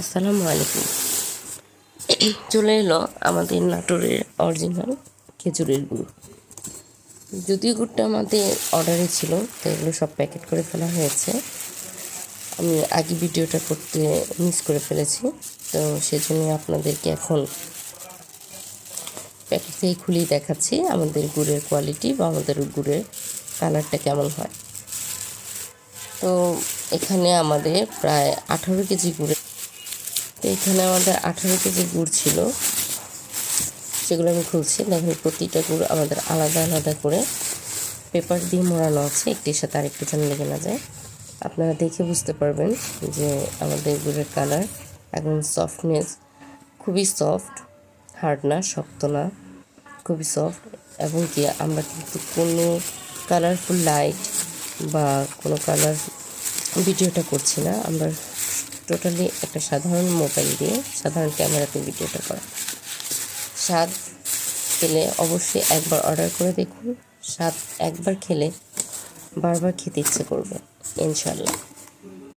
আসসালামু আলাইকুম। চলে এলো আমাদের নাটোরের অরিজিনাল খেজুরের গুড়। যদিও গুড়টা আমাদের অর্ডারে ছিল, তো এগুলো সব প্যাকেট করে ফেলা হয়েছে। আমি আগে ভিডিওটা করতে মিস করে ফেলেছি, তো সেজন্য আপনাদেরকে এখন প্যাকেট থেকে খুলেই দেখাচ্ছি আমাদের গুড়ের কোয়ালিটি বা আমাদের গুড়ের কালারটা কেমন হয়। তো এখানে আমাদের প্রায় 18 কেজি গুড়ের এখানে আমাদের 18 কেজি গুড় ছিল, সেগুলো আমি খুলছি। দেখেন প্রতিটা গুড় আমাদের আলাদা আলাদা করে পেপার দিয়ে মোড়ানো আছে, একটির সাথে আরেকটি যেন লেগে না যায়। আপনারা দেখে বুঝতে পারবেন যে আমাদের গুড়ের কালার একদম সফটনেস, খুবই সফট, হার্ড না, শক্ত না, খুবই সফট। এবং কি আমরা কিন্তু কোনো কালারফুল লাইট বা কোনো কালার ভিডিওটা করছি না, আমরা টোটালি একটা সাধারণ মোবাইল দিয়ে সাধারণ ক্যামেরাতে ভিডিওটা করা। স্বাদ পেলে অবশ্যই একবার অর্ডার করে দেখুন, স্বাদ একবার খেলে বারবার খেতে ইচ্ছে করবে ইনশাল্লাহ।